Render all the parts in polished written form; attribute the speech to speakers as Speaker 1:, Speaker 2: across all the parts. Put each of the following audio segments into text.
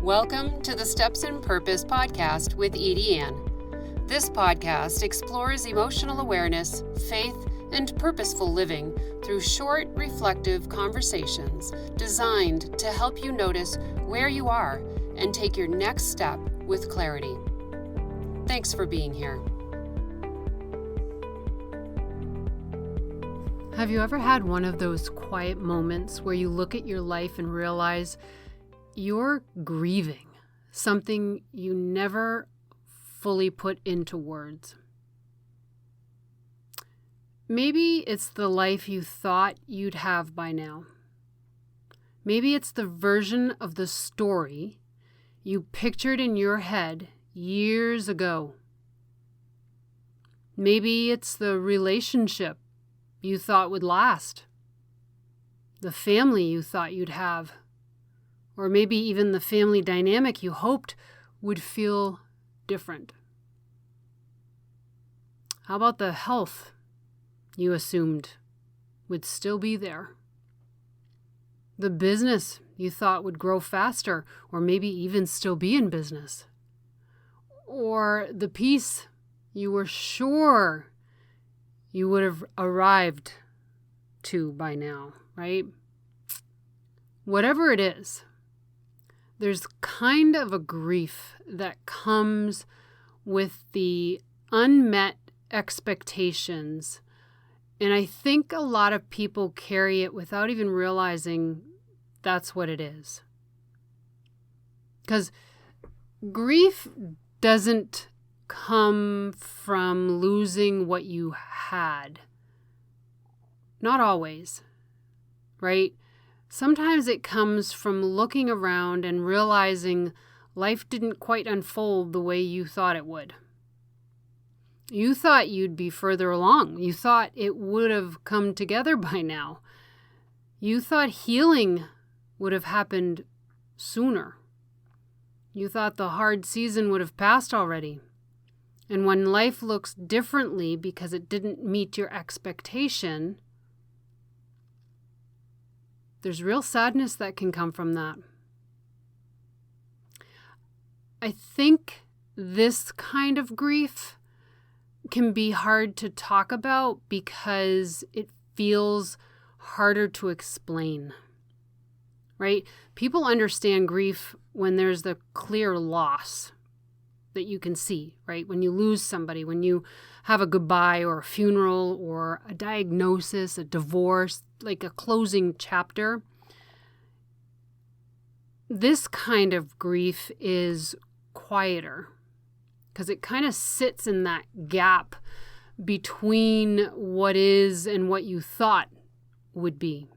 Speaker 1: Welcome to the Steps in Purpose podcast with EdieAnne. This podcast explores emotional awareness, faith, and purposeful living through short, reflective conversations designed to help you notice where you are and take your next step with clarity. Thanks for being here. Have you ever had one of those quiet moments where you look at your life and realize you're grieving something you never fully put into words? Maybe it's the life you thought you'd have by now. Maybe it's the version of the story you pictured in your head years ago. Maybe it's the relationship you thought would last, the family you thought you'd have, or maybe even the family dynamic you hoped would feel different. How about the health you assumed would still be there? The business you thought would grow faster, or maybe even still be in business? Or the peace you were sure you would have arrived to by now, right? Whatever it is, there's kind of a grief that comes with the unmet expectations. And I think a lot of people carry it without even realizing that's what it is. Because grief doesn't come from losing what you had. Not always, right? Sometimes it comes from looking around and realizing life didn't quite unfold the way you thought it would. You thought you'd be further along. You thought it would have come together by now. You thought healing would have happened sooner. You thought the hard season would have passed already. And when life looks differently because it didn't meet your expectation, there's real sadness that can come from that. I think this kind of grief can be hard to talk about because it feels harder to explain, right? People understand grief when there's the clear loss that you can see, right? When you lose somebody, when you have a goodbye or a funeral or a diagnosis, a divorce, like a closing chapter. This kind of grief is quieter because it kind of sits in that gap between what is and what you thought would be.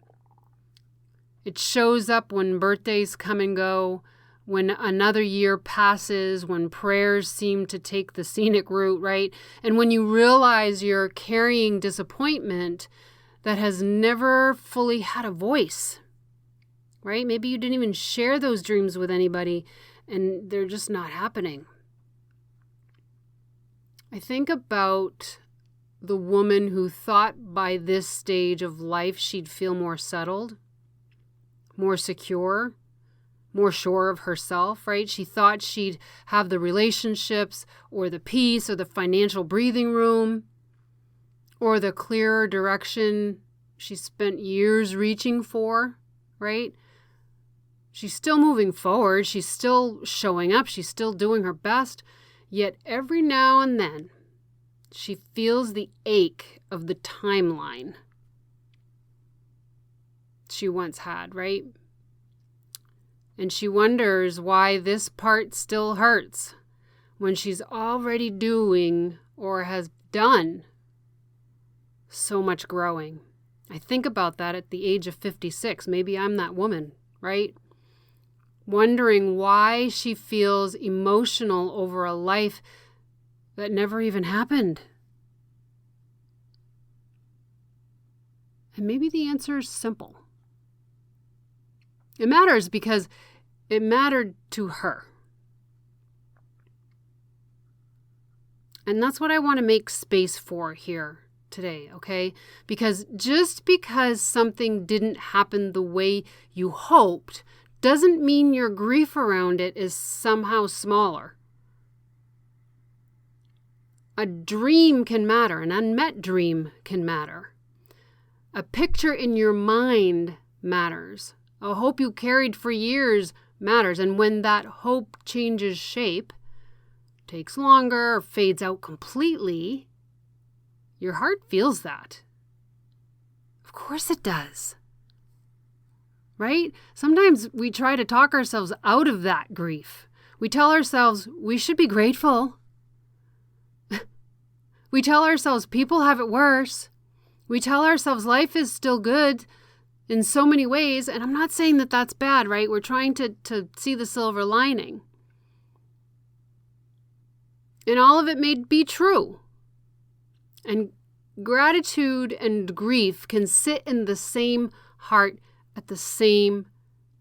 Speaker 1: It shows up when birthdays come and go, when another year passes, when prayers seem to take the scenic route, right? And when you realize you're carrying disappointment that has never fully had a voice, right? Maybe you didn't even share those dreams with anybody and they're just not happening. I think about the woman who thought by this stage of life she'd feel more settled, more secure, more sure of herself, right? She thought she'd have the relationships or the peace or the financial breathing room or the clearer direction she spent years reaching for, right? She's still moving forward. She's still showing up. She's still doing her best. Yet every now and then, she feels the ache of the timeline she once had, right? And she wonders why this part still hurts when she's already doing or has done so much growing. I think about that at the age of 56. Maybe I'm that woman, right? Wondering why she feels emotional over a life that never even happened. And maybe the answer is simple. It matters because it mattered to her. And that's what I want to make space for here today, okay? Because just because something didn't happen the way you hoped doesn't mean your grief around it is somehow smaller. A dream can matter. An unmet dream can matter. A picture in your mind matters. A hope you carried for years matters. And when that hope changes shape, takes longer, or fades out completely, your heart feels that. Of course it does. Right? Sometimes we try to talk ourselves out of that grief. We tell ourselves we should be grateful. We tell ourselves people have it worse. We tell ourselves life is still good in so many ways. And I'm not saying that that's bad, right? We're trying to see the silver lining. And all of it may be true. And gratitude and grief can sit in the same heart at the same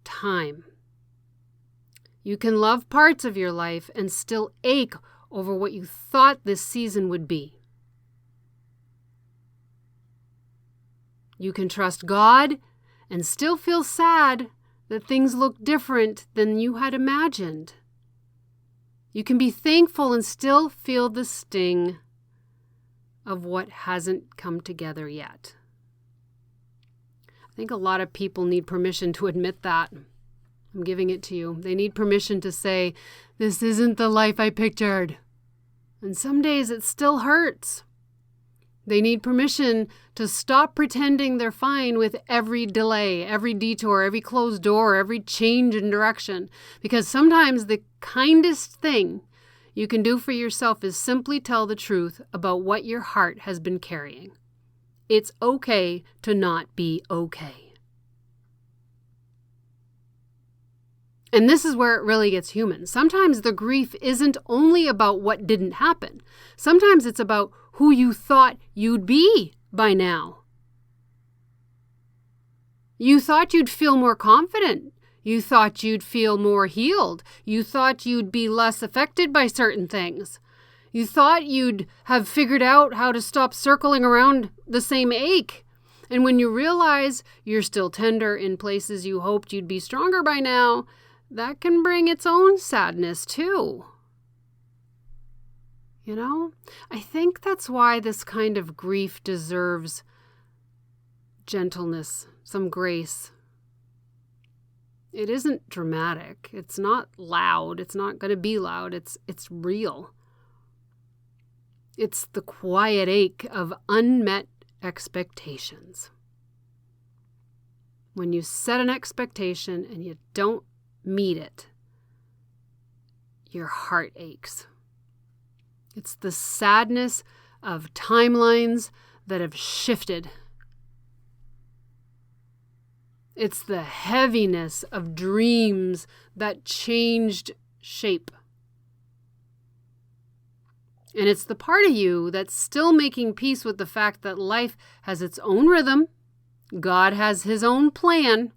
Speaker 1: time. You can love parts of your life and still ache over what you thought this season would be. You can trust God and still feel sad that things look different than you had imagined. You can be thankful and still feel the sting of what hasn't come together yet. I think a lot of people need permission to admit that. I'm giving it to you. They need permission to say, this isn't the life I pictured. And some days it still hurts. They need permission to stop pretending they're fine with every delay, every detour, every closed door, every change in direction. Because sometimes the kindest thing you can do for yourself is simply tell the truth about what your heart has been carrying. It's okay to not be okay. And this is where it really gets human. Sometimes the grief isn't only about what didn't happen. Sometimes it's about who you thought you'd be by now. You thought you'd feel more confident. You thought you'd feel more healed. You thought you'd be less affected by certain things. You thought you'd have figured out how to stop circling around the same ache. And when you realize you're still tender in places you hoped you'd be stronger by now, that can bring its own sadness too. You know, I think that's why this kind of grief deserves gentleness, some grace. It isn't dramatic. It's not loud. It's not going to be loud. It's real. It's the quiet ache of unmet expectations. When you set an expectation and you don't meet it, your heart aches. It's the sadness of timelines that have shifted. It's the heaviness of dreams that changed shape. And it's the part of you that's still making peace with the fact that life has its own rhythm, God has his own plan,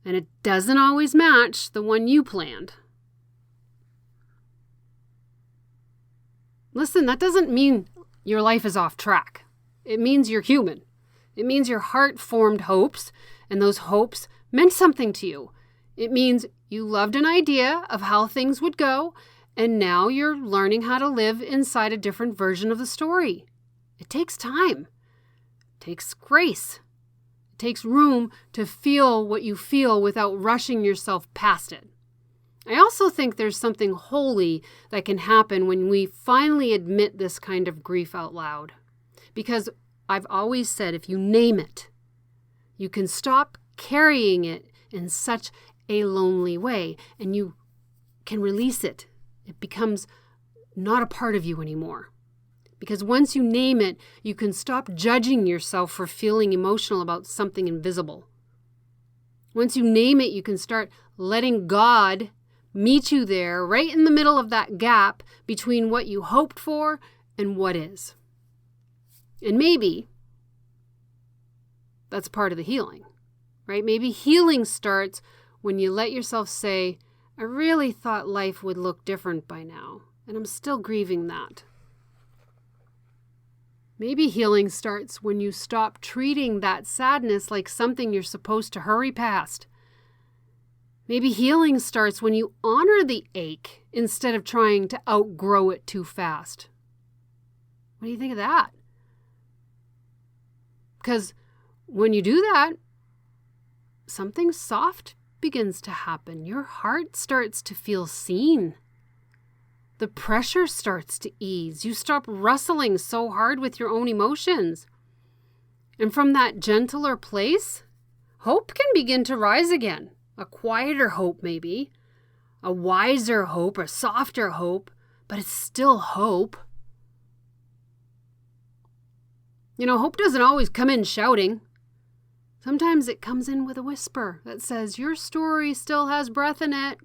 Speaker 1: and it doesn't always match the one you planned. Listen, that doesn't mean your life is off track. It means you're human. It means your heart formed hopes, and those hopes meant something to you. It means you loved an idea of how things would go, and now you're learning how to live inside a different version of the story. It takes time. It takes grace. It takes room to feel what you feel without rushing yourself past it. I also think there's something holy that can happen when we finally admit this kind of grief out loud. Because I've always said if you name it, you can stop carrying it in such a lonely way, and you can release it. It becomes not a part of you anymore. Because once you name it, you can stop judging yourself for feeling emotional about something invisible. Once you name it, you can start letting God meet you there, right in the middle of that gap between what you hoped for and what is. And maybe that's part of the healing, right? Maybe healing starts when you let yourself say, I really thought life would look different by now, and I'm still grieving that. Maybe healing starts when you stop treating that sadness like something you're supposed to hurry past Maybe healing starts when you honor the ache instead of trying to outgrow it too fast. What do you think of that? Because when you do that, something soft begins to happen. Your heart starts to feel seen. The pressure starts to ease. You stop wrestling so hard with your own emotions. And from that gentler place, hope can begin to rise again. A quieter hope, maybe. A wiser hope, a softer hope, but it's still hope. Hope doesn't always come in shouting. Sometimes it comes in with a whisper that says, your story still has breath in it.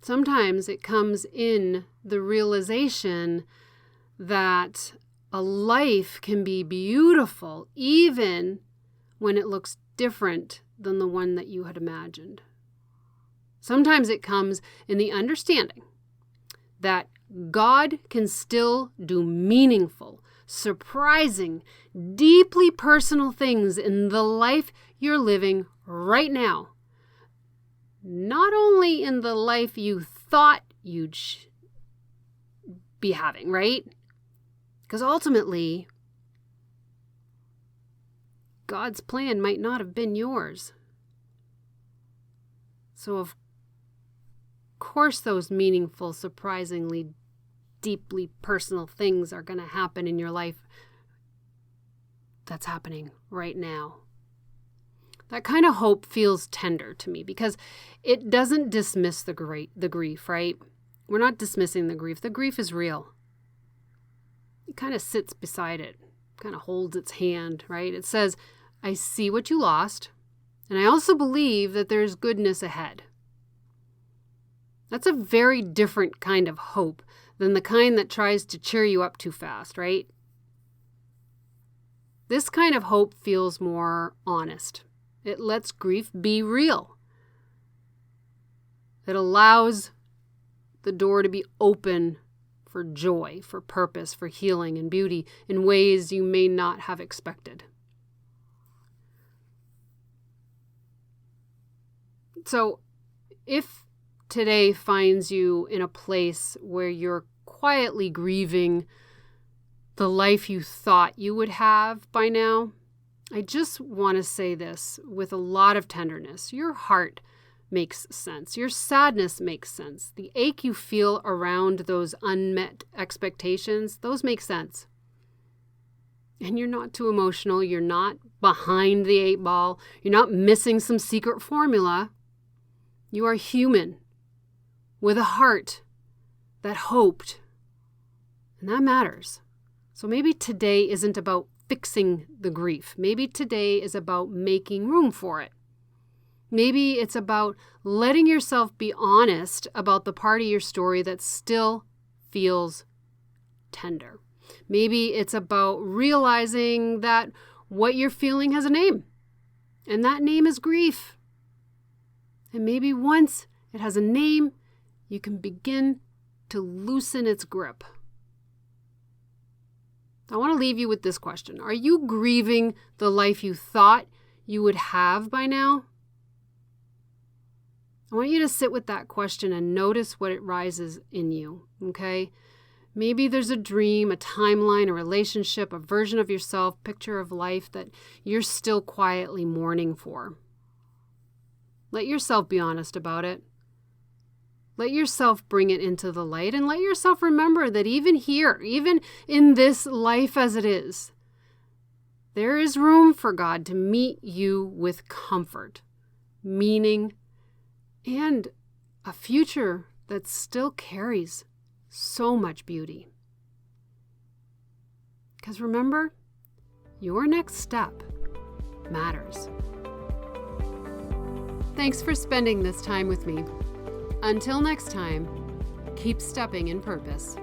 Speaker 1: Sometimes it comes in the realization that a life can be beautiful even when it looks different than the one that you had imagined. Sometimes it comes in the understanding that God can still do meaningful, surprising, deeply personal things in the life you're living right now. Not only in the life you thought you'd be having, right? Because ultimately, God's plan might not have been yours. So of course those meaningful, surprisingly, deeply personal things are going to happen in your life that's happening right now. That kind of hope feels tender to me because it doesn't dismiss the grief, right? We're not dismissing the grief. The grief is real. It kind of sits beside it, kind of holds its hand, right? It says, I see what you lost, and I also believe that there's goodness ahead. That's a very different kind of hope than the kind that tries to cheer you up too fast, right? This kind of hope feels more honest. It lets grief be real. It allows the door to be open for joy, for purpose, for healing and beauty in ways you may not have expected. So, if today finds you in a place where you're quietly grieving the life you thought you would have by now, I just want to say this with a lot of tenderness. Your heart makes sense. Your sadness makes sense. The ache you feel around those unmet expectations, those make sense. And you're not too emotional. You're not behind the 8 ball. You're not missing some secret formula. You are human with a heart that hoped. And that matters. So maybe today isn't about fixing the grief. Maybe today is about making room for it. Maybe it's about letting yourself be honest about the part of your story that still feels tender. Maybe it's about realizing that what you're feeling has a name, and that name is grief. And maybe once it has a name, you can begin to loosen its grip. I want to leave you with this question. Are you grieving the life you thought you would have by now? I want you to sit with that question and notice what it rises in you, okay? Maybe there's a dream, a timeline, a relationship, a version of yourself, picture of life that you're still quietly mourning for. Let yourself be honest about it. Let yourself bring it into the light, and let yourself remember that even here, even in this life as it is, there is room for God to meet you with comfort, meaning, and a future that still carries so much beauty. Because remember, your next step matters. Thanks for spending this time with me. Until next time, keep stepping in purpose.